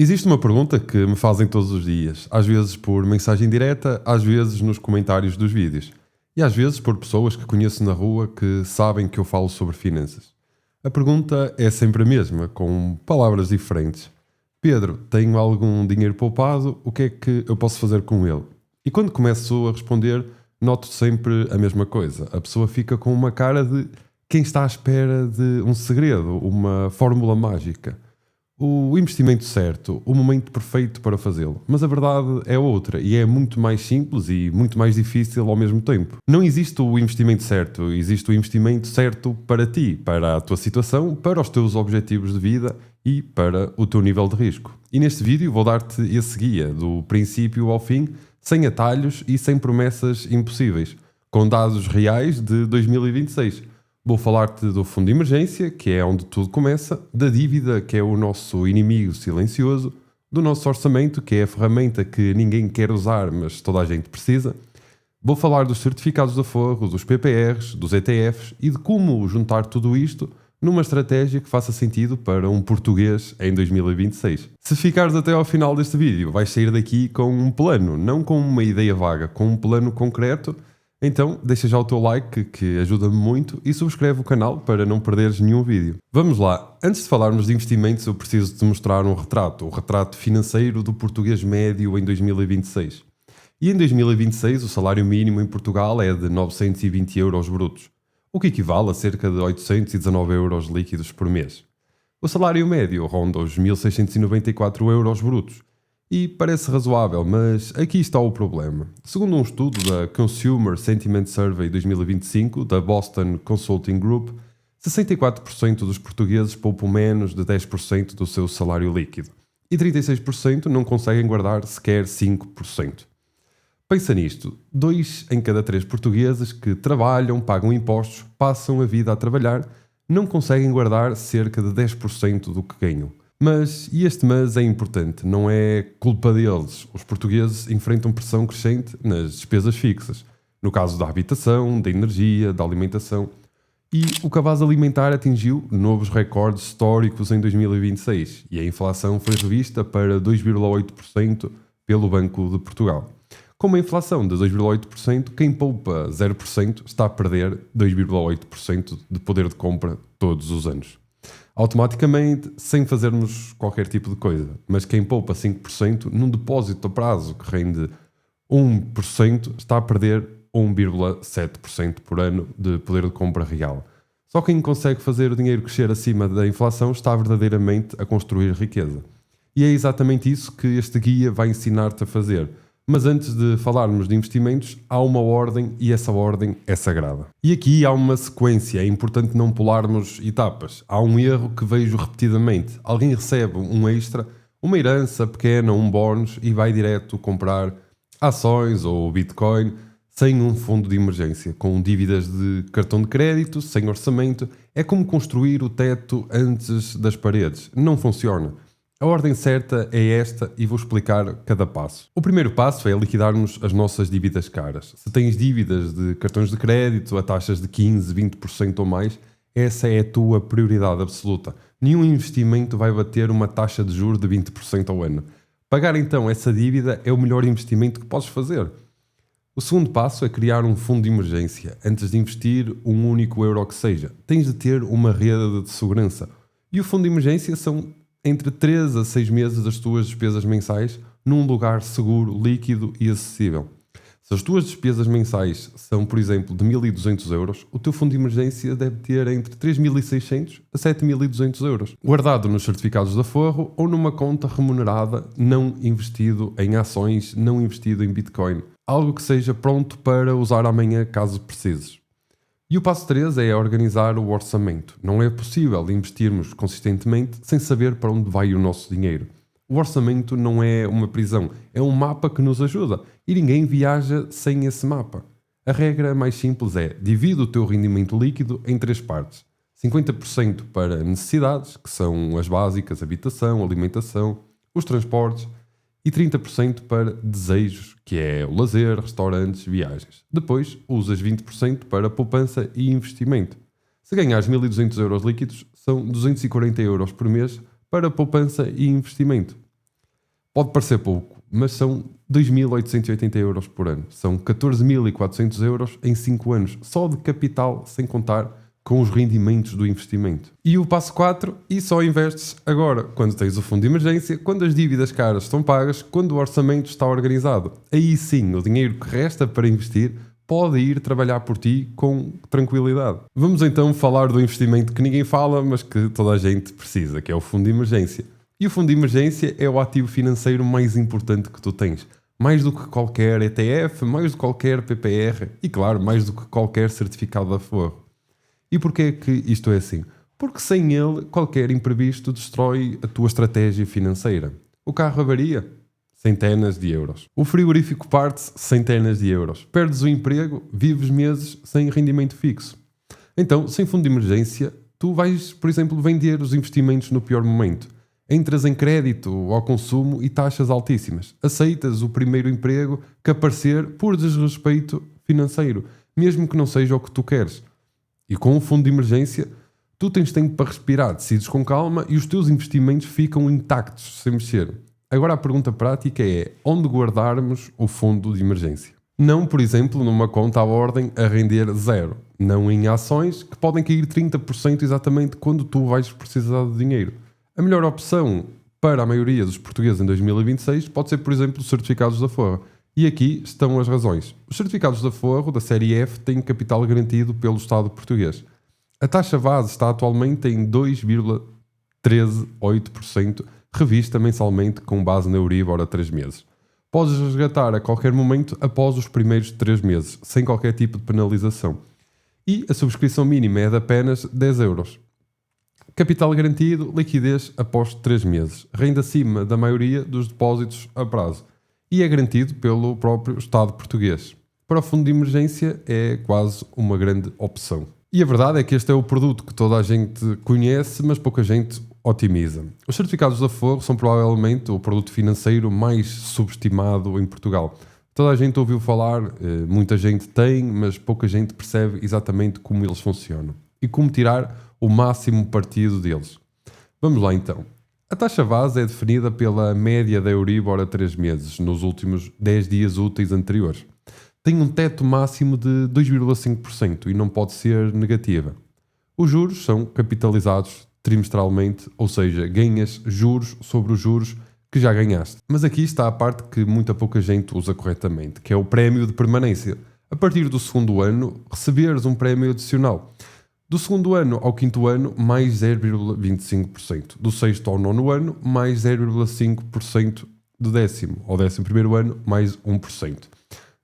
Existe uma pergunta que me fazem todos os dias, às vezes por mensagem direta, às vezes nos comentários dos vídeos e às vezes por pessoas que conheço na rua que sabem que eu falo sobre finanças. A pergunta é sempre a mesma, com palavras diferentes. Pedro, tenho algum dinheiro poupado, o que é que eu posso fazer com ele? E quando começo a responder, noto sempre a mesma coisa. A pessoa fica com uma cara de quem está à espera de um segredo, uma fórmula mágica. O investimento certo, o momento perfeito para fazê-lo. Mas a verdade é outra e é muito mais simples e muito mais difícil ao mesmo tempo. Não existe o investimento certo, existe o investimento certo para ti, para a tua situação, para os teus objetivos de vida e para o teu nível de risco. E neste vídeo vou dar-te esse guia do princípio ao fim, sem atalhos e sem promessas impossíveis, com dados reais de 2026. Vou falar-te do fundo de emergência, que é onde tudo começa, da dívida, que é o nosso inimigo silencioso, do nosso orçamento, que é a ferramenta que ninguém quer usar, mas toda a gente precisa. Vou falar dos certificados de aforro, dos PPRs, dos ETFs e de como juntar tudo isto numa estratégia que faça sentido para um português em 2026. Se ficares até ao final deste vídeo, vais sair daqui com um plano, não com uma ideia vaga, com um plano concreto. Então, deixa já o teu like, que ajuda-me muito, e subscreve o canal para não perderes nenhum vídeo. Vamos lá, antes de falarmos de investimentos, eu preciso te mostrar um retrato, o retrato financeiro do português médio em 2026. E em 2026 o salário mínimo em Portugal é de 920 euros brutos, o que equivale a cerca de 819 euros líquidos por mês. O salário médio ronda os 1.694 euros brutos, e parece razoável, mas aqui está o problema. Segundo um estudo da Consumer Sentiment Survey 2025, da Boston Consulting Group, 64% dos portugueses poupam menos de 10% do seu salário líquido e 36% não conseguem guardar sequer 5%. Pensa nisto, 2 em cada 3 portugueses que trabalham, pagam impostos, passam a vida a trabalhar, não conseguem guardar cerca de 10% do que ganham. E este mas é importante, não é culpa deles. Os portugueses enfrentam pressão crescente nas despesas fixas, no caso da habitação, da energia, da alimentação. E o cabaz alimentar atingiu novos recordes históricos em 2026 e a inflação foi revista para 2,8% pelo Banco de Portugal. Com uma inflação de 2,8%, quem poupa 0% está a perder 2,8% de poder de compra todos os anos. Automaticamente, sem fazermos qualquer tipo de coisa. Mas quem poupa 5% num depósito a prazo que rende 1% está a perder 1,7% por ano de poder de compra real. Só quem consegue fazer o dinheiro crescer acima da inflação está verdadeiramente a construir riqueza. E é exatamente isso que este guia vai ensinar-te a fazer. Mas antes de falarmos de investimentos, há uma ordem e essa ordem é sagrada. E aqui há uma sequência, é importante não pularmos etapas. Há um erro que vejo repetidamente. Alguém recebe um extra, uma herança pequena, um bónus e vai direto comprar ações ou Bitcoin sem um fundo de emergência, com dívidas de cartão de crédito, sem orçamento. É como construir o teto antes das paredes. Não funciona. A ordem certa é esta e vou explicar cada passo. O primeiro passo é liquidarmos as nossas dívidas caras. Se tens dívidas de cartões de crédito a taxas de 15, 20% ou mais, essa é a tua prioridade absoluta. Nenhum investimento vai bater uma taxa de juros de 20% ao ano. Pagar então essa dívida é o melhor investimento que podes fazer. O segundo passo é criar um fundo de emergência. Antes de investir um único euro que seja, tens de ter uma rede de segurança. E o fundo de emergência são entre 3 a 6 meses das tuas despesas mensais num lugar seguro, líquido e acessível. Se as tuas despesas mensais são, por exemplo, de 1.200 euros, o teu fundo de emergência deve ter entre 3.600 a 7.200 euros, guardado nos certificados de aforro ou numa conta remunerada, não investido em ações, não investido em Bitcoin. Algo que seja pronto para usar amanhã caso precises. E o passo 3 é organizar o orçamento. Não é possível investirmos consistentemente sem saber para onde vai o nosso dinheiro. O orçamento não é uma prisão, é um mapa que nos ajuda e ninguém viaja sem esse mapa. A regra mais simples é: divide o teu rendimento líquido em 3 partes. 50% para necessidades, que são as básicas, habitação, alimentação, os transportes, e 30% para desejos, que é o lazer, restaurantes, viagens. Depois, usas 20% para poupança e investimento. Se ganhares 1.200 euros líquidos, são 240 euros por mês para poupança e investimento. Pode parecer pouco, mas são 2.880 € por ano. São 14.400 € em 5 anos, só de capital, sem contar com os rendimentos do investimento. E o passo 4, e só investes agora, quando tens o fundo de emergência, quando as dívidas caras estão pagas, quando o orçamento está organizado. Aí sim, o dinheiro que resta para investir pode ir trabalhar por ti com tranquilidade. Vamos então falar do investimento que ninguém fala, mas que toda a gente precisa, que é o fundo de emergência. E o fundo de emergência é o ativo financeiro mais importante que tu tens. Mais do que qualquer ETF, mais do que qualquer PPR e, claro, mais do que qualquer certificado de aforro. E porquê é que isto é assim? Porque sem ele, qualquer imprevisto destrói a tua estratégia financeira. O carro avaria? Centenas de euros. O frigorífico parte-se? Centenas de euros. Perdes o emprego? Vives meses sem rendimento fixo. Então, sem fundo de emergência, tu vais, por exemplo, vender os investimentos no pior momento. Entras em crédito ao consumo e taxas altíssimas. Aceitas o primeiro emprego que aparecer por desrespeito financeiro, mesmo que não seja o que tu queres. E com o fundo de emergência, tu tens tempo para respirar, decides com calma e os teus investimentos ficam intactos, sem mexer. Agora a pergunta prática é, onde guardarmos o fundo de emergência? Não, por exemplo, numa conta à ordem a render 0. Não em ações que podem cair 30% exatamente quando tu vais precisar de dinheiro. A melhor opção para a maioria dos portugueses em 2026 pode ser, por exemplo, os certificados de aforro. E aqui estão as razões. Os certificados de aforro da série F têm capital garantido pelo Estado português. A taxa base está atualmente em 2,138%, revista mensalmente com base na Euribor a 3 meses. Podes resgatar a qualquer momento após os primeiros 3 meses, sem qualquer tipo de penalização. E a subscrição mínima é de apenas 10€. Capital garantido, liquidez após 3 meses. Rende acima da maioria dos depósitos a prazo. E é garantido pelo próprio Estado português. Para o fundo de emergência é quase uma grande opção. E a verdade é que este é o produto que toda a gente conhece, mas pouca gente otimiza. Os certificados de aforro são provavelmente o produto financeiro mais subestimado em Portugal. Toda a gente ouviu falar, muita gente tem, mas pouca gente percebe exatamente como eles funcionam e como tirar o máximo partido deles. Vamos lá então. A taxa base é definida pela média da Euribor a 3 meses, nos últimos 10 dias úteis anteriores. Tem um teto máximo de 2,5% e não pode ser negativa. Os juros são capitalizados trimestralmente, ou seja, ganhas juros sobre os juros que já ganhaste. Mas aqui está a parte que muita pouca gente usa corretamente, que é o prémio de permanência. A partir do segundo ano, receberes um prémio adicional. Do segundo ano ao quinto ano, mais 0,25%. Do sexto ao nono ano, mais 0,5%. Do décimo ao 11º ano, mais 1%.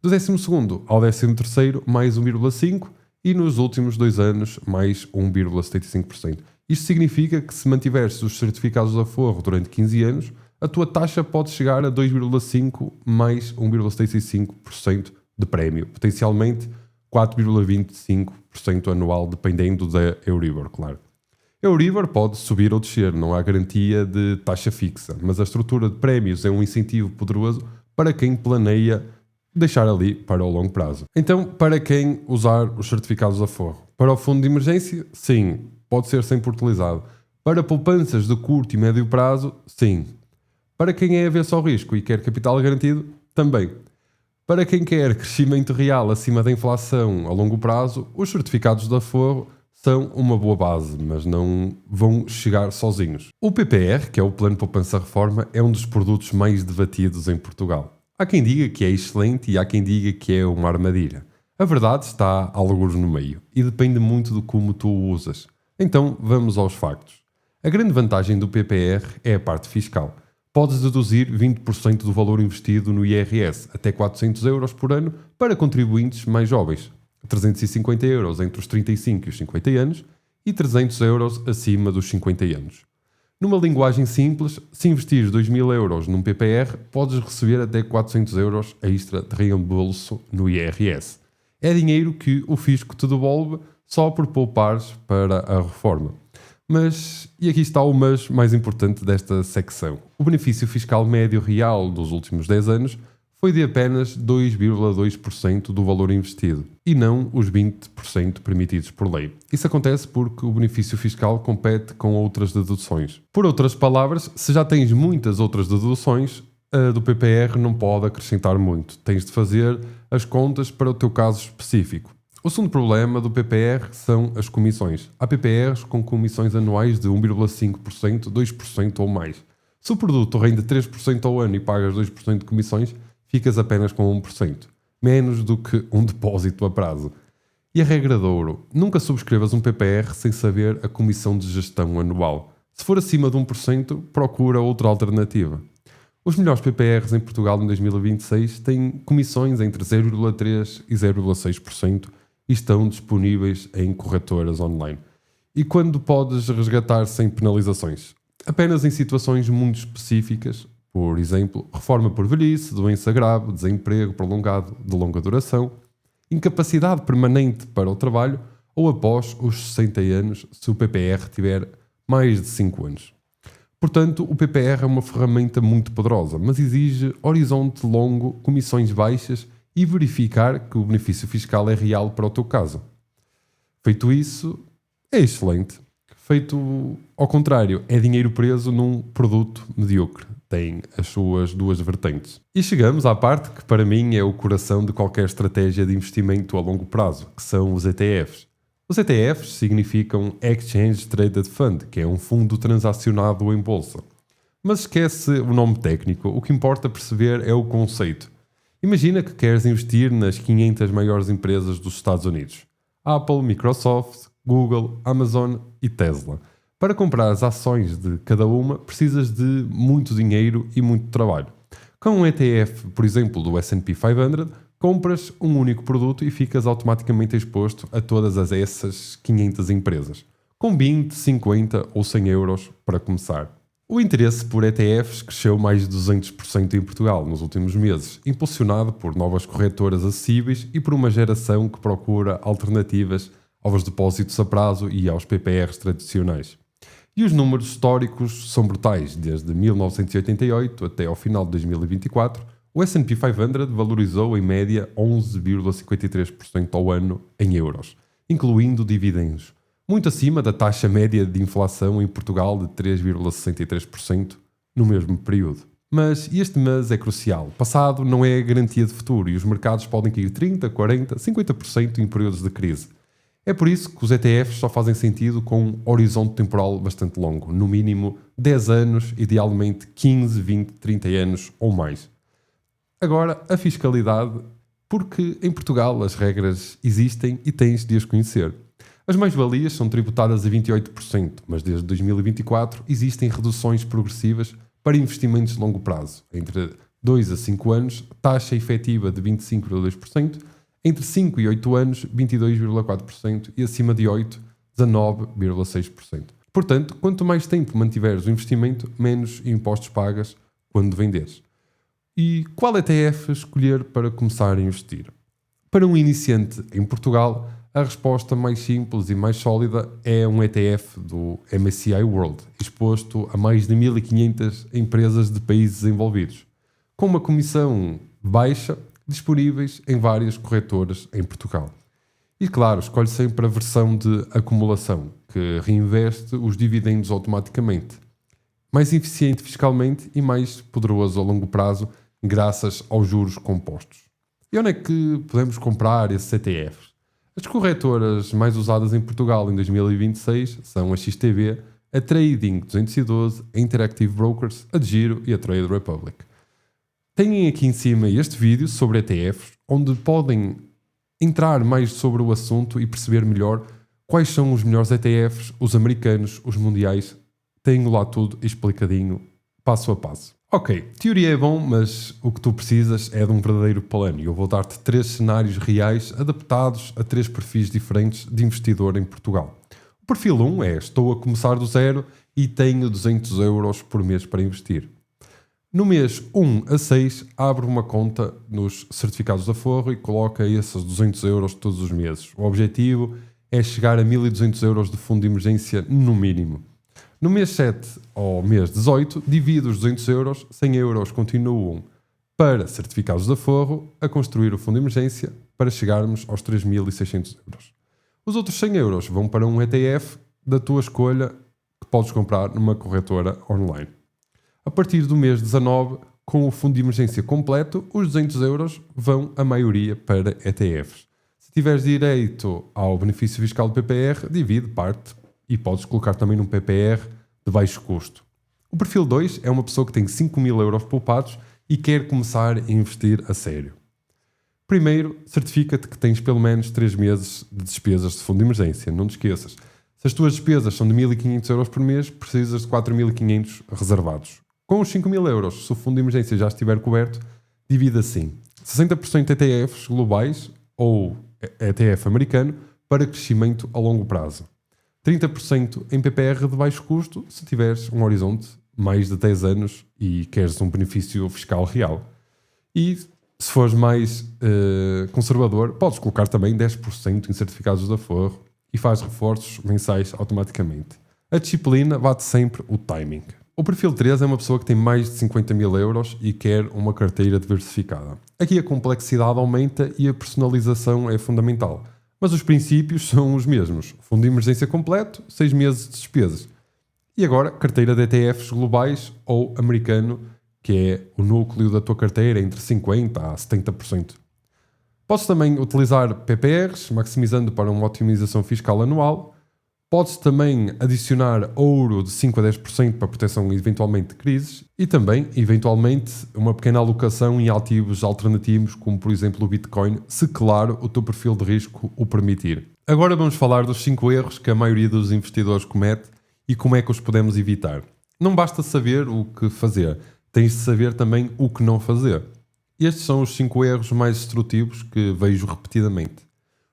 Do 12º ao 13º, mais 1,5%. E nos últimos 2 anos, mais 1,75%. Isto significa que se mantiveres os certificados de aforro durante 15 anos, a tua taxa pode chegar a 2,5% mais 1,75% de prémio. Potencialmente 4,25% anual, dependendo da Euribor, claro. A Euribor pode subir ou descer, não há garantia de taxa fixa, mas a estrutura de prémios é um incentivo poderoso para quem planeia deixar ali para o longo prazo. Então, para quem usar os certificados de aforro? Para o fundo de emergência? Sim, pode ser sempre utilizado. Para poupanças de curto e médio prazo? Sim. Para quem é avesso ao risco e quer capital garantido? Também. Para quem quer crescimento real acima da inflação a longo prazo, os certificados de aforro são uma boa base, mas não vão chegar sozinhos. O PPR, que é o Plano de Poupança Reforma, é um dos produtos mais debatidos em Portugal. Há quem diga que é excelente e há quem diga que é uma armadilha. A verdade está algures no meio e depende muito de como tu o usas. Então vamos aos factos. A grande vantagem do PPR é a parte fiscal. Podes deduzir 20% do valor investido no IRS, até 400€ por ano, para contribuintes mais jovens, 350€ entre os 35 e os 50 anos e 300€ acima dos 50 anos. Numa linguagem simples, se investires 2.000€ num PPR, podes receber até 400€ extra de reembolso no IRS. É dinheiro que o fisco te devolve só por poupares para a reforma. Mas, e aqui está o mas mais importante desta secção. O benefício fiscal médio real dos últimos 10 anos foi de apenas 2,2% do valor investido, e não os 20% permitidos por lei. Isso acontece porque o benefício fiscal compete com outras deduções. Por outras palavras, se já tens muitas outras deduções, A do PPR não pode acrescentar muito. Tens de fazer as contas para o teu caso específico. O segundo problema do PPR são as comissões. Há PPRs com comissões anuais de 1,5%, 2% ou mais. Se o produto rende 3% ao ano e pagas 2% de comissões, ficas apenas com 1%. Menos do que um depósito a prazo. E a regra de ouro: nunca subscrevas um PPR sem saber a comissão de gestão anual. Se for acima de 1%, procura outra alternativa. Os melhores PPRs em Portugal em 2026 têm comissões entre 0,3% e 0,6% e estão disponíveis em corretoras online. E quando podes resgatar sem penalizações? Apenas em situações muito específicas, por exemplo, reforma por velhice, doença grave, desemprego prolongado de longa duração, incapacidade permanente para o trabalho ou após os 60 anos, se o PPR tiver mais de 5 anos. Portanto, o PPR é uma ferramenta muito poderosa, mas exige horizonte longo, comissões baixas e verificar que o benefício fiscal é real para o teu caso. Feito isso, é excelente. Feito ao contrário, é dinheiro preso num produto medíocre. Tem as suas duas vertentes. E chegamos à parte que para mim é o coração de qualquer estratégia de investimento a longo prazo, que são os ETFs. Os ETFs significam Exchange Traded Fund, que é um fundo transacionado em bolsa. Mas esquece o nome técnico, o que importa perceber é o conceito. Imagina que queres investir nas 500 maiores empresas dos Estados Unidos. Apple, Microsoft, Google, Amazon e Tesla. Para comprar as ações de cada uma, precisas de muito dinheiro e muito trabalho. Com um ETF, por exemplo, do S&P 500, compras um único produto e ficas automaticamente exposto a todas essas 500 empresas, com 20, 50 ou 100 euros para começar. O interesse por ETFs cresceu mais de 200% em Portugal nos últimos meses, impulsionado por novas corretoras acessíveis e por uma geração que procura alternativas aos depósitos a prazo e aos PPRs tradicionais. E os números históricos são brutais. Desde 1988 até ao final de 2024, o S&P 500 valorizou em média 11,53% ao ano em euros, incluindo dividendos, muito acima da taxa média de inflação em Portugal de 3,63% no mesmo período. Mas este mês é crucial. Passado não é garantia de futuro e os mercados podem cair 30%, 40%, 50% em períodos de crise. É por isso que os ETFs só fazem sentido com um horizonte temporal bastante longo, no mínimo 10 anos, idealmente 15, 20, 30 anos ou mais. Agora, a fiscalidade, porque em Portugal as regras existem e tens de as conhecer. As mais-valias são tributadas a 28%, mas desde 2024 existem reduções progressivas para investimentos de longo prazo, entre 2 a 5 anos, taxa efetiva de 25,2%, entre 5 e 8 anos, 22,4% e acima de 8, 19,6%. Portanto, quanto mais tempo mantiveres o investimento, menos impostos pagas quando venderes. E qual ETF escolher para começar a investir? Para um iniciante em Portugal, a resposta mais simples e mais sólida é um ETF do MSCI World, exposto a mais de 1.500 empresas de países desenvolvidos, com uma comissão baixa, disponíveis em várias corretoras em Portugal. E claro, escolhe sempre a versão de acumulação, que reinveste os dividendos automaticamente. Mais eficiente fiscalmente e mais poderoso a longo prazo, graças aos juros compostos. E onde é que podemos comprar esses ETFs? As corretoras mais usadas em Portugal em 2026 são a XTB, a Trading 212, a Interactive Brokers, a DEGIRO e a Trade Republic. Têm aqui em cima este vídeo sobre ETFs, onde podem entrar mais sobre o assunto e perceber melhor quais são os melhores ETFs, os americanos, os mundiais. Tenho lá tudo explicadinho, passo a passo. Ok, teoria é bom, mas o que tu precisas é de um verdadeiro plano. Eu vou dar-te 3 cenários reais adaptados a 3 perfis diferentes de investidor em Portugal. O perfil 1 é: estou a começar do zero e tenho 200 euros por mês para investir. No mês 1 a 6, abre uma conta nos certificados de aforro e coloca esses 200 euros todos os meses. O objetivo é chegar a 1.200 euros de fundo de emergência no mínimo. No mês 7 ao mês 18, divide os 200 euros, 100 euros continuam para certificados de aforro a construir o fundo de emergência para chegarmos aos 3.600 euros. Os outros 100 euros vão para um ETF da tua escolha que podes comprar numa corretora online. A partir do mês 19, com o fundo de emergência completo, os 200 euros vão a maioria para ETFs. Se tiveres direito ao benefício fiscal do PPR, divide parte e podes colocar também num PPR de baixo custo. O perfil 2 é uma pessoa que tem 5.000 euros poupados e quer começar a investir a sério. Primeiro, certifica-te que tens pelo menos 3 meses de despesas de fundo de emergência. Não te esqueças. Se as tuas despesas são de 1.500 euros por mês, precisas de 4.500 reservados. Com os 5.000 euros, se o fundo de emergência já estiver coberto, divide assim: 60% ETFs globais ou ETF americano para crescimento a longo prazo. 30% em PPR de baixo custo, se tiveres um horizonte mais de 10 anos e queres um benefício fiscal real. E se fores mais conservador, podes colocar também 10% em certificados de aforro e faz reforços mensais automaticamente. A disciplina bate sempre o timing. O perfil 3 é uma pessoa que tem mais de 50.000 euros e quer uma carteira diversificada. Aqui a complexidade aumenta e a personalização é fundamental. Mas os princípios são os mesmos. Fundo de emergência completo, 6 meses de despesas. E agora, carteira de ETFs globais ou americano, que é o núcleo da tua carteira, entre 50% a 70%. Podes também utilizar PPRs, maximizando para uma otimização fiscal anual. Podes também adicionar ouro de 5% a 10% para proteção eventualmente de crises e também, eventualmente, uma pequena alocação em ativos alternativos, como por exemplo o Bitcoin, se claro o teu perfil de risco o permitir. Agora vamos falar dos 5 erros que a maioria dos investidores comete e como é que os podemos evitar. Não basta saber o que fazer, tens de saber também o que não fazer. Estes são os 5 erros mais destrutivos que vejo repetidamente.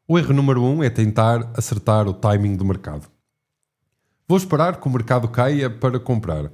O erro número 1 é tentar acertar o timing do mercado. Vou esperar que o mercado caia para comprar.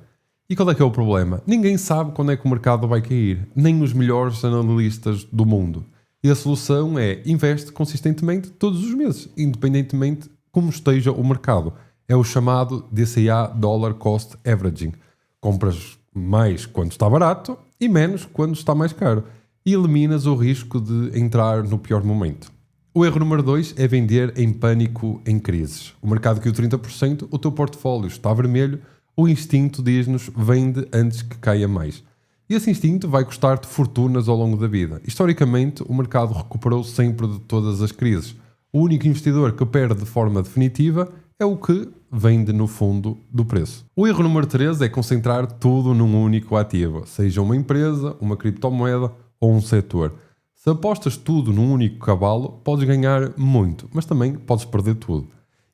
E qual é que é o problema? Ninguém sabe quando é que o mercado vai cair, nem os melhores analistas do mundo. E a solução é investe consistentemente todos os meses, independentemente como esteja o mercado. É o chamado DCA Dollar Cost Averaging. Compras mais quando está barato e menos quando está mais caro. E eliminas o risco de entrar no pior momento. O erro número 2 é vender em pânico em crises. O mercado caiu 30%, o teu portfólio está vermelho, o instinto diz-nos vende antes que caia mais. E esse instinto vai custar-te fortunas ao longo da vida. Historicamente, o mercado recuperou sempre de todas as crises. O único investidor que perde de forma definitiva é o que vende no fundo do preço. O erro número 3 é concentrar tudo num único ativo, seja uma empresa, uma criptomoeda ou um setor. Se apostas tudo num único cavalo, podes ganhar muito, mas também podes perder tudo.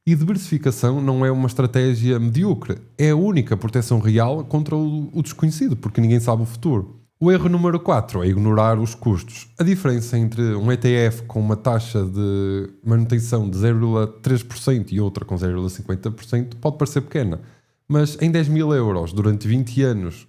E diversificação não é uma estratégia medíocre, é a única proteção real contra o desconhecido, porque ninguém sabe o futuro. O erro número 4 é ignorar os custos. A diferença entre um ETF com uma taxa de manutenção de 0,3% e outra com 0,50% pode parecer pequena, mas em 10.000 euros durante 20 anos,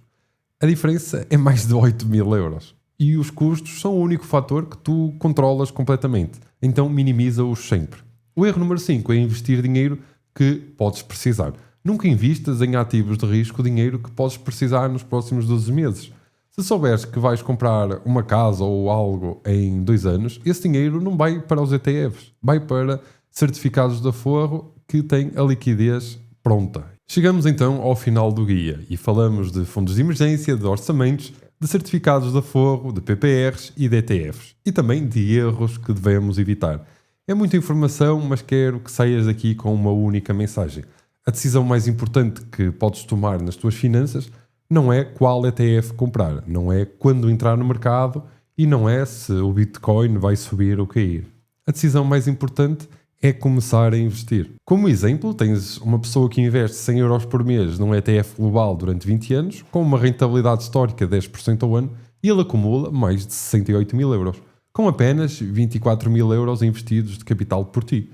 a diferença é mais de 8.000 euros. E os custos são o único fator que tu controlas completamente. Então minimiza-os sempre. O erro número 5 é investir dinheiro que podes precisar. Nunca investas em ativos de risco dinheiro que podes precisar nos próximos 12 meses. Se souberes que vais comprar uma casa ou algo em 2 anos, esse dinheiro não vai para os ETFs, vai para certificados de aforro que têm a liquidez pronta. Chegamos então ao final do guia e falamos de fundos de emergência, de orçamentos, de certificados de aforro, de PPRs e de ETFs. E também de erros que devemos evitar. É muita informação, mas quero que saias daqui com uma única mensagem. A decisão mais importante que podes tomar nas tuas finanças não é qual ETF comprar, não é quando entrar no mercado e não é se o Bitcoin vai subir ou cair. A decisão mais importante é começar a investir. Como exemplo, tens uma pessoa que investe 100 euros por mês num ETF global durante 20 anos, com uma rentabilidade histórica de 10% ao ano, e ele acumula mais de 68.000 euros, com apenas 24.000 euros investidos de capital por ti.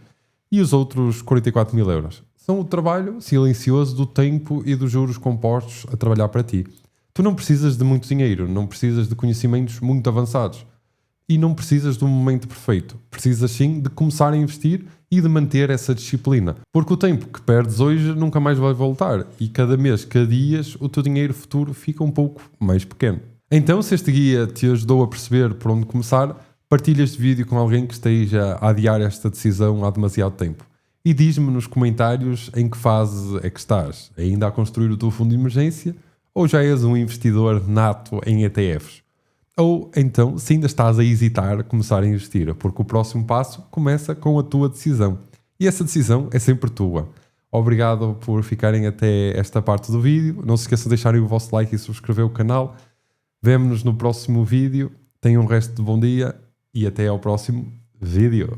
E os outros 44.000 euros são o trabalho silencioso do tempo e dos juros compostos a trabalhar para ti. Tu não precisas de muito dinheiro, não precisas de conhecimentos muito avançados e não precisas de um momento perfeito. Precisas sim de começar a investir e de manter essa disciplina. Porque o tempo que perdes hoje nunca mais vai voltar e cada mês, cada dia, o teu dinheiro futuro fica um pouco mais pequeno. Então, se este guia te ajudou a perceber por onde começar, partilha este vídeo com alguém que esteja a adiar esta decisão há demasiado tempo. E diz-me nos comentários em que fase é que estás. Ainda a construir o teu fundo de emergência Ou já és um investidor nato em ETFs? Ou então, se ainda estás a hesitar a começar a investir, porque o próximo passo começa com a tua decisão. E essa decisão é sempre tua. Obrigado por ficarem até esta parte do vídeo. Não se esqueçam de deixarem o vosso like e subscrever o canal. Vemo-nos no próximo vídeo. Tenham um resto de bom dia e até ao próximo vídeo.